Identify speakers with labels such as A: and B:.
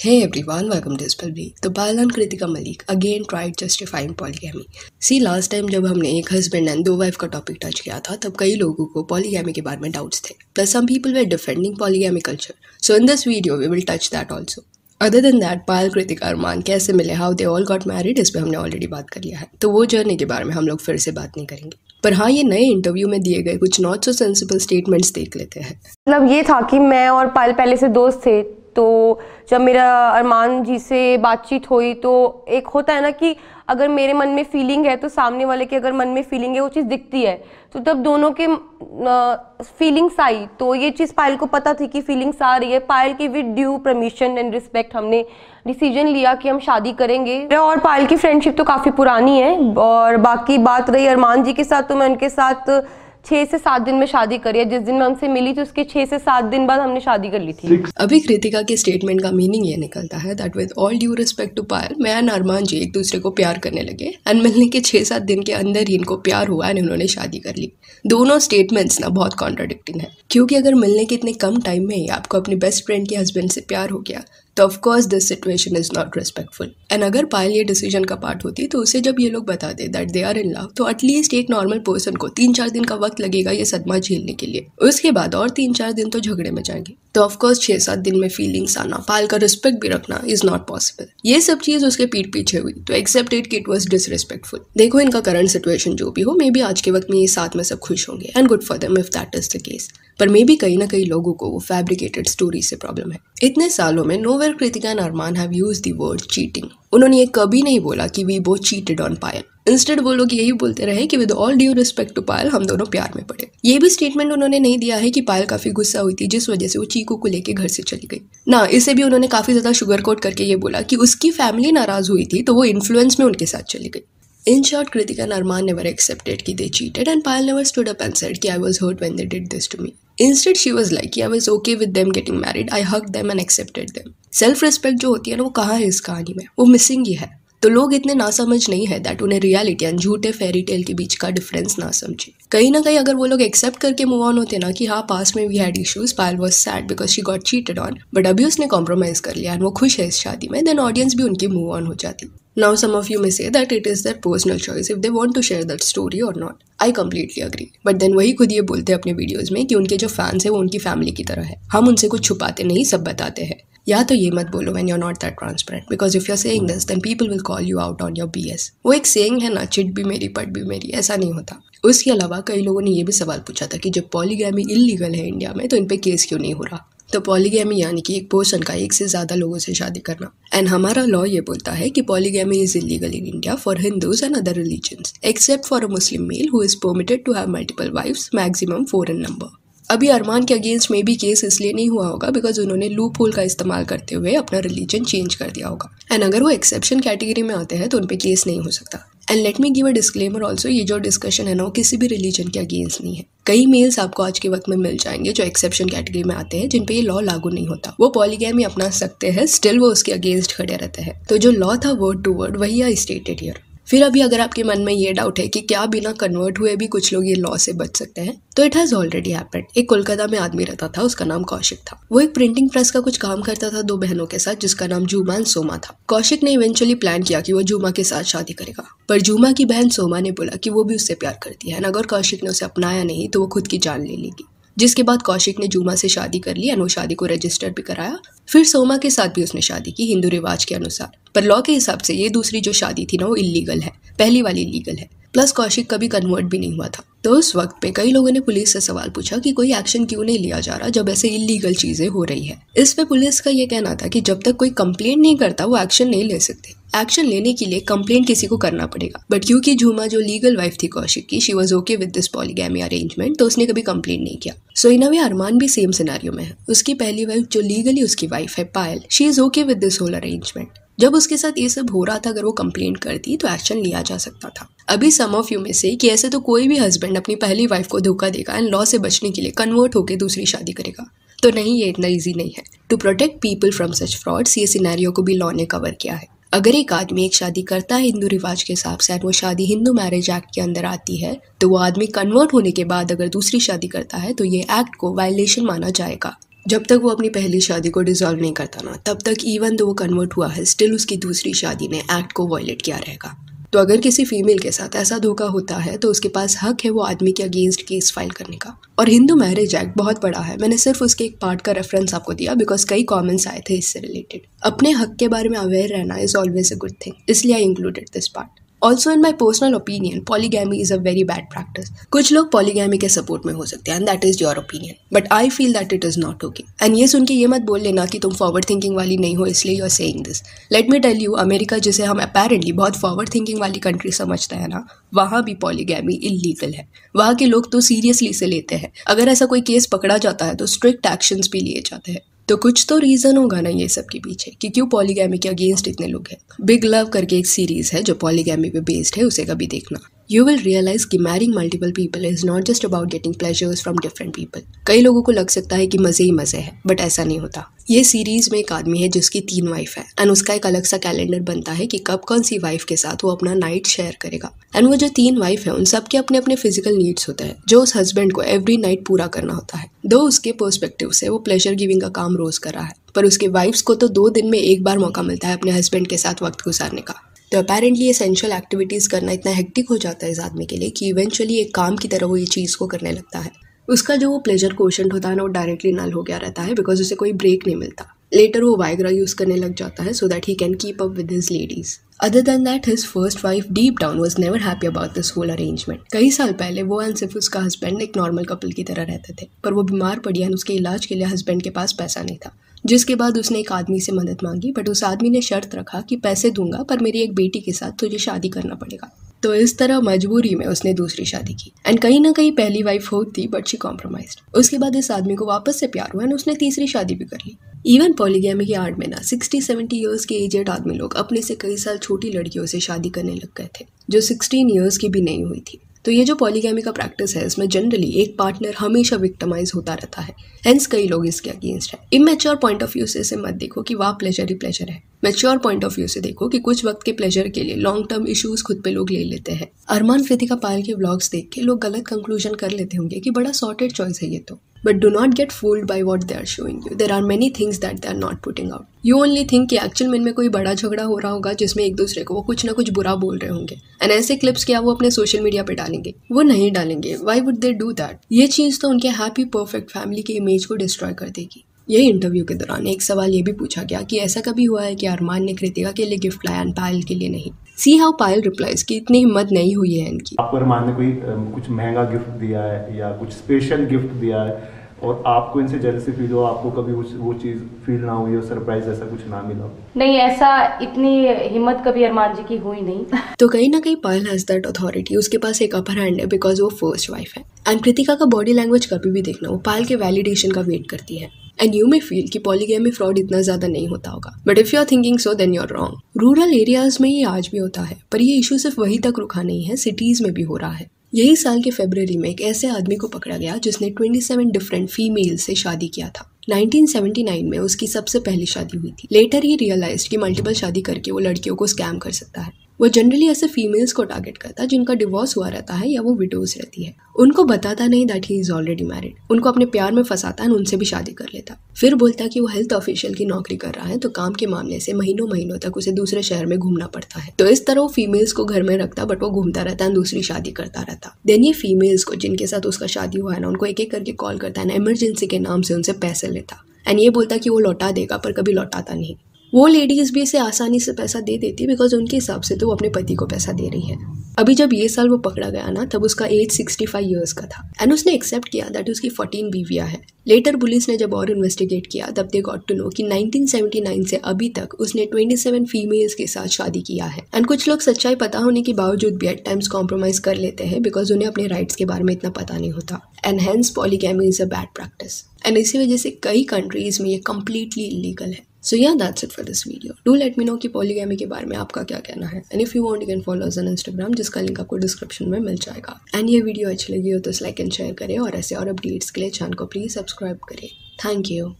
A: Hey everyone, welcome to Spell Break. तो पायल and Kritika Malik again tried justifying polygamy. See, last time जब हमने एक husband and दो wife का टॉपिक टच किया था तब कई लोगों को polygamy के बारे में डाउट्स थे. Plus some people were defending polygamy culture. So in this video we will touch that also. Other than that, पायल कृतिका अरमान कैसे मिले, how they all got married, इस पे हमने ऑलरेडी बात कर लिया है. तो वो जर्नी के बारे में हम लोग फिर से बात नहीं करेंगे. पर हाँ, ये नए इंटरव्यू में दिए गए कुछ नॉट सो सेंसिबल स्टेटमेंट्स देख लेते हैं.
B: मतलब ये था कि मैं और पायल पहले से दोस्त थे, तो जब मेरा अरमान जी से बातचीत हुई तो एक होता है ना कि अगर मेरे मन में फीलिंग है तो सामने वाले के अगर मन में फीलिंग है वो चीज़ दिखती है, तो तब दोनों के फीलिंग्स आई। तो ये चीज़ पायल को पता थी कि फीलिंग्स आ रही है। पायल की with due permission and respect हमने डिसीजन लिया कि हम शादी करेंगे। और पायल की फ्रेंडशिप तो काफ़ी पुरानी है। और बाकी बात रही अरमान जी के साथ, तो मैं उनके साथ 6 से 7 दिन में शादी करी है। जिस दिन मैं उनसे मिली थी उसके 6 से 7 दिन बाद हमने शादी कर ली थी।
A: अभी कृतिका के स्टेटमेंट का मीनिंग ये निकलता है that with all due respect to Payal, मैं एंड अरमान जी एक दूसरे को प्यार करने लगे एंड मिलने के 6-7 दिन के अंदर ही इनको प्यार हुआ एंड इन्होंने शादी कर ली। दोनों स्टेटमेंट्स ना बहुत कॉन्ट्राडिक्टिंग है, क्योंकि अगर मिलने के इतने कम टाइम में ही आपको अपनी बेस्ट फ्रेंड के हस्बैंड से प्यार हो गया तो of course this situation is not respectful. And अगर पायल ये डिसीजन का पार्ट होती तो उसे जब ये लोग बता दे that they are in love, तो एटलीस्ट एक नॉर्मल पर्सन को 3-4 दिन का वक्त लगेगा ये सदमा झेलने के लिए। उसके बाद और 3-4 दिन तो झगड़े में जाएंगे। तो ऑफकोर्स 6-7 दिन में फीलिंग्स आना, पायल का रिस्पेक्ट भी रखना इज नॉट पॉसिबल। ये सब चीज उसके पीठ पीछे हुई तो एक्सेप्ट इट कि इट वाज डिसरिस्पेक्टफुल। देखो, इनका करंट सिचुएशन जो भी हो, मे बी आज के वक्त में ये साथ में सब खुश होंगे and good for them if that is the case. पर मे बी कहीं ना कहीं लोगों को वो फैब्रिकेटेड स्टोरी से प्रॉब्लम है। इतने सालों में nowhere Kritika and Armaan have used the word cheating. उन्होंने ये कभी नहीं बोला कि we both cheated on Payal. Instead वो लोग यही बोलते रहे कि with all due respect to Payal हम दोनों प्यार में पड़े। ये भी स्टेटमेंट उन्होंने नहीं दिया है कि पायल काफी गुस्सा हुई थी जिस वजह से वो चीकू को लेके घर से चली गई ना। इसे भी उन्होंने काफी ज्यादा शुगर कोट करके ये बोला कि उसकी फैमिली नाराज हुई थी तो वो इन्फ्लुएंस में उनके साथ चली गई। In short, Kritika and Arman never accepted कि they cheated and Payal never stood up and said कि I was hurt when they did this to me. Instead, she was like कि I was okay with them getting married. I hugged them and accepted them. Self respect जो होती है ना, वो कहाँ है इस कहानी में? वो मिसिंग ही है। तो लोग इतने नासमझ नहीं है दैट उन्हें रियलिटी एंड झूठे फेरी टेल के बीच का डिफरेंस ना समझे। कहीं ना कहीं अगर वो लोग एक्सेप्ट करके मूव ऑन होते ना कि हाँ पास में we had issues, Payal was sad because she got cheated on, but अभी उसने कॉम्प्रोमाइज कर लिया एंड वो खुश है इस शादी में, देन ऑडियंस भी उनकी मूव ऑन हो जाती। Now some of you may say that it is their personal choice if they want to share that story or not. I completely agree. But then वही खुद ये बोलते हैं अपने वीडियोस में कि उनके जो फैंस हैं वो उनकी फैमिली की तरह है। हम उनसे कुछ छुपाते नहीं, सब बताते हैं। या तो ये मत बोलो when you're not that transparent, because if you're saying this then people will call you out on your BS. वो एक saying है ना, चिट भी मेरी पट भी मेरी, ऐसा नहीं होता। उसके अलावा कई लोगों ने ये भी सवाल पूछा था कि जब पॉलीगैमी इलीगल है इंडिया में तो इन पे केस क्यों नहीं हो रहा। तो पॉलीगैमी यानी कि एक पर्सन का एक से ज्यादा लोगों से शादी करना। एंड हमारा लॉ ये बोलता है कि polygamy is illegal in India for Hindus and other religions except for a Muslim male who is permitted to have multiple wifes, maximum 4 in number. अभी अरमान के अगेंस्ट में भी केस इसलिए नहीं हुआ होगा बिकॉज उन्होंने लूप होल का इस्तेमाल करते हुए अपना रिलीजन चेंज कर दिया होगा। एंड अगर वो एक्सेप्शन कैटेगरी में आते हैं तो उन पे केस नहीं हो सकता। And let me give a disclaimer also, ये जो डिस्कशन है ना वो किसी भी रिलीजन के अगेंस्ट नहीं है। कई मेल्स आपको आज के वक्त में मिल जाएंगे जो एक्सेप्शन कैटेगरी में आते हैं, जिन पे ये लॉ लागू नहीं होता। वो पॉलीगैमी अपना सकते हैं, स्टिल वो उसके अगेंस्ट खड़े रहते हैं। तो जो लॉ था वर्ड टू वर्ड वही आई स्टेटेड हियर। फिर अभी अगर आपके मन में ये डाउट है कि क्या बिना कन्वर्ट हुए भी कुछ लोग ये लॉ से बच सकते हैं, तो इट हैज ऑलरेडी हैपेंड। एक कोलकाता में आदमी रहता था, उसका नाम कौशिक था। वो एक प्रिंटिंग प्रेस का कुछ काम करता था 2 बहनों के साथ, जिसका नाम जूमा एंड सोमा था। कौशिक ने इवेंचुअली प्लान किया कि वो जूमा के साथ शादी करेगा, पर जूमा की बहन सोमा ने बोला कि वो भी उससे प्यार करती है, अगर कौशिक ने उसे अपनाया नहीं तो वो खुद की जान ले लेगी। जिसके बाद कौशिक ने जूमा से शादी कर ली एंड वो शादी को रजिस्टर भी कराया। फिर सोमा के साथ भी उसने शादी की हिंदू रिवाज के अनुसार, पर लॉ के हिसाब से ये दूसरी जो शादी थी ना वो इलीगल है, पहली वाली लीगल है। प्लस कौशिक कभी कन्वर्ट भी नहीं हुआ था। तो उस वक्त पे कई लोगों ने पुलिस से सवाल पूछा कि कोई एक्शन क्यों नहीं लिया जा रहा जब ऐसे इलीगल चीजें हो रही है। इस पे पुलिस का ये कहना था कि जब तक कोई कंप्लेंट नहीं करता वो एक्शन नहीं ले सकते। एक्शन लेने के लिए कंप्लेंट किसी को करना पड़ेगा। बट क्योंकि झूमा जो लीगल वाइफ थी कौशिक की, she was okay with this polygamy arrangement, तो उसने कभी कंप्लेंट नहीं किया। सो इन अ वे अरमान भी सेम सिनेरियो में है। उसकी पहली वाइफ जो लीगली उसकी वाइफ है Payal, she is okay with this whole arrangement. जब उसके साथ ये सब हो रहा था, अगर वो कंप्लेंट करती तो एक्शन लिया जा सकता था। अभी सम ऑफ यू में से कि ऐसे तो कोई भी हस्बैंड अपनी पहली वाइफ को धोखा देगा एंड लॉ से बचने के लिए कन्वर्ट होकर दूसरी शादी करेगा, तो नहीं, ये इतना ईजी नहीं है। To protect people from such frauds, ये सिनेरियो को भी लॉ ने कवर किया है। अगर एक आदमी एक शादी करता है हिंदू रिवाज के हिसाब से, वो शादी हिंदू मैरिज एक्ट के अंदर आती है, तो वो आदमी कन्वर्ट होने के बाद अगर दूसरी शादी करता है तो ये एक्ट को वायलेशन माना जाएगा। जब तक वो अपनी पहली शादी को डिसॉल्व नहीं करता ना, तब तक इवन दो वो कन्वर्ट हुआ है, स्टिल उसकी दूसरी शादी ने एक्ट को वायलेट किया रहेगा। तो अगर किसी फीमेल के साथ ऐसा धोखा होता है तो उसके पास हक है वो आदमी के अगेंस्ट केस फाइल करने का। और हिंदू मैरिज एक्ट बहुत बड़ा है, मैंने सिर्फ उसके एक पार्ट का रेफरेंस आपको दिया बिकॉज कई कमेंट्स आए थे इससे रिलेटेड। अपने हक के बारे में अवेयर रहना is always a good thing, इसलिए I included this part. Also in my personal opinion polygamy is a very bad practice. कुछ लोग पॉलीगैमी के सपोर्ट में हो सकते हैं and that is your opinion, but I feel that it is not okay. And ये सुन के ये मत बोल लेना कि तुम फॉरवर्ड थिंकिंग वाली नहीं हो इसलिए you are saying this. Let me tell you, America जिसे हम अपेरेंटली बहुत फॉरवर्ड थिंकिंग वाली कंट्री समझते हैं ना, वहाँ भी पॉलीगैमी इलीगल है। वहाँ के लोग तो सीरियसली से लेते हैं, अगर ऐसा कोई केस पकड़ा जाता है तो स्ट्रिक्ट एक्शंस भी लिए जाते हैं। तो कुछ तो रीज़न होगा ना ये सब के पीछे कि क्यों पॉलीगैमी के अगेंस्ट इतने लोग हैं। बिग लव करके एक सीरीज है जो पॉलीगैमी पे बेस्ड है, उसे कभी देखना। यू विल रियलाइज कि marrying multiple people is not just about getting pleasures from different people. कई लोगों को लग सकता है कि मजे ही मजे है, बट ऐसा नहीं होता। ये सीरीज में एक आदमी है जिसकी 3 वाइफ है एंड उसका एक अलग सा कैलेंडर बनता है कि कब कौन सी वाइफ के साथ वो अपना नाइट शेयर करेगा। एंड वो जो 3 वाइफ है उन सब के अपने अपने फिजिकल नीड्स होते हैं जो उस हस्बैंड को एवरी नाइट पूरा करना होता है। दो उसके पर्सपेक्टिव से वो प्लेजर गिविंग का काम रोज कर रहा है, पर उसके वाइफ्स को तो 2 दिन में एक बार मौका मिलता है अपने हस्बैंड के साथ वक्त गुजारने का। तो अपेरेंटली ये सेंशुअल एक्टिविटीज़ करना इतना हेक्टिक हो जाता है इस आदमी के लिए कि इवेंचुअली एक काम की तरह वो ये चीज़ को करने लगता है। उसका जो वो प्लेजर कोशेंट होता है ना, वो डायरेक्टली नल हो गया रहता है बिकॉज उसे कोई ब्रेक नहीं मिलता। लेटर वो वाइग्रा यूज़ करने लग जाता है so that he can keep up with his ladies. Other than that his first wife deep down was never happy about this whole arrangement. कई साल पहले वो एंड सिर्फ उसका हस्बैंड एक नॉर्मल कपल की तरह रहते थे, पर वो बीमार पड़ी एंड उसके इलाज के लिए हस्बैंड के पास पैसा नहीं था, जिसके बाद उसने एक आदमी से मदद मांगी, बट उस आदमी ने शर्त रखा कि पैसे दूंगा पर मेरी एक बेटी के साथ तुझे शादी करना पड़ेगा। तो इस तरह मजबूरी में उसने दूसरी शादी की एंड कहीं ना कहीं पहली वाइफ होती बट शी कॉम्प्रोमाइज्ड। उसके बाद इस आदमी को वापस से प्यार हुआ एंड उसने तीसरी शादी भी कर ली। इवन पॉलीगैमी की आड़ में ना 60-70 ईयर्स के एजेड आदमी लोग अपने से कई साल छोटी लड़कियों से शादी करने लग गए थे जो 16 ईयर्स की भी नहीं हुई थी। तो ये जो पॉलीगैमी का प्रैक्टिस है इसमें जनरली एक पार्टनर हमेशा विक्टिमाइज होता रहता है, हेंस कई लोग इसके अगेंस्ट है। इमेच्योर पॉइंट ऑफ व्यू से इसे मत देखो कि वाह प्लेजर ही प्लेजर है। मैच्योर पॉइंट ऑफ व्यू से देखो कि कुछ वक्त के प्लेजर के लिए लॉन्ग टर्म इश्यूज खुद पे लोग ले लेते हैं। अरमान कृतिका पायल के व्लॉग्स देख के लोग गलत कंक्लूजन कर लेते होंगे कि बड़ा सॉर्टेड चॉइस है ये तो, but do not get fooled by what they are showing you. There are many things that they are not putting out. You only think कि एक्चुअल में इनमें कोई बड़ा झगड़ा हो रहा होगा जिसमें एक दूसरे को वो कुछ ना कुछ बुरा बोल रहे होंगे एंड ऐसे क्लिप्स क्या वो अपने सोशल मीडिया पे डालेंगे? वो नहीं डालेंगे। Why would they do that? ये चीज़ तो उनके हैप्पी परफेक्ट फैमिली के इमेज को डिस्ट्रॉय कर देगी। यही इंटरव्यू के दौरान एक सवाल ये भी पूछा गया कि ऐसा कभी हुआ है कि अरमान ने कृतिका के लिए गिफ्ट लाया एंड पायल के लिए नहीं। सी हाउ पायल रिप्लाइज कि इतनी हिम्मत नहीं हुई है इनकी।
C: आपको अरमान ने कोई कुछ महंगा गिफ्ट दिया है या कुछ स्पेशल गिफ्ट दिया है और आपको इनसे जेलसी फील हो, आपको कभी वो चीज़ फील ना हुई हो, सरप्राइज ऐसा कुछ ना मिला?
B: नहीं, ऐसा इतनी हिम्मत कभी अरमान जी की हुई नहीं।
A: तो कहीं ना कहीं पायल हैज दैट अथॉरिटी, उसके पास एक अपर हैंड है बिकॉज वो फर्स्ट वाइफ है। एंड कृतिका का बॉडी लैंग्वेज कभी भी देखना, वो पायल के वैलिडेशन का वेट करती है। एंड यू मे फील कि पॉलीगैमी फ्रॉड इतना ज्यादा नहीं होता होगा, but if you are thinking so then you are wrong. Rural areas में ये आज भी होता है, पर ये इशू सिर्फ वहीं तक रुका नहीं है, सिटीज में भी हो रहा है। यही साल के फरवरी में एक ऐसे आदमी को पकड़ा गया जिसने 27 डिफरेंट फीमेल से शादी किया था। 1979 में उसकी सबसे पहली शादी हुई थी। लेटर ही रियलाइज्ड कि मल्टीपल शादी करके वो लड़कियों को स्कैम कर सकता है। वो जनरली ऐसे फीमेल्स को टारगेट करता है जिनका डिवोर्स हुआ रहता है या वो विडोज रहती है। उनको बताता नहीं that he is already married, उनको अपने प्यार में फंसाता है, उनसे भी शादी कर लेता। फिर बोलता कि वो हेल्थ ऑफिशियल की नौकरी कर रहा है तो काम के मामले से महीनों महीनों तक उसे दूसरे शहर में घूमना पड़ता है। तो इस तरह वो फीमेल्स को घर में रखता बट वो घूमता रहता है, दूसरी शादी करता रहता। देन ये फीमेल्स को जिनके साथ उसका शादी हुआ है ना, उनको एक एक करके कॉल करता है ना, इमरजेंसी के नाम से उनसे पैसे लेता एंड ये बोलता कि वो लौटा देगा, पर कभी लौटाता नहीं। वो लेडीज भी इसे आसानी से पैसा दे देती बिकॉज उनके हिसाब से तो वो अपने पति को पैसा दे रही है। अभी जब ये साल वो पकड़ा गया ना, तब उसका एज 65 ईयर्स का था एंड उसने एक्सेप्ट किया दैट उसकी 14 बीवियां हैं। लेटर पुलिस ने जब और इन्वेस्टिगेट किया तब दे गॉट टू नो कि 1979 से अभी तक उसने 27 फीमेल्स के साथ शादी किया है। एंड कुछ लोग सच्चाई पता होने के बावजूद भी एट टाइम्स कॉम्प्रोमाइज कर लेते हैं बिकॉज उन्हें अपने राइट्स के बारे में इतना पता नहीं होता। And hence polygamy is a bad practice and इसी वजह से कई कंट्रीज में ये कम्प्लीटली इलीगल है। So yeah, that's it for this video. Do let me know कि पॉलीगैमी के बारे में आपका क्या कहना है। And if you want, you can follow us on Instagram, जिसका लिंक आपको डिस्क्रिप्शन में मिल जाएगा। And ये वीडियो अच्छी लगी हो तो लाइक एंड शेयर करें और ऐसे और अपडेट्स के लिए चैनल को प्लीज सब्सक्राइब करें। Thank you.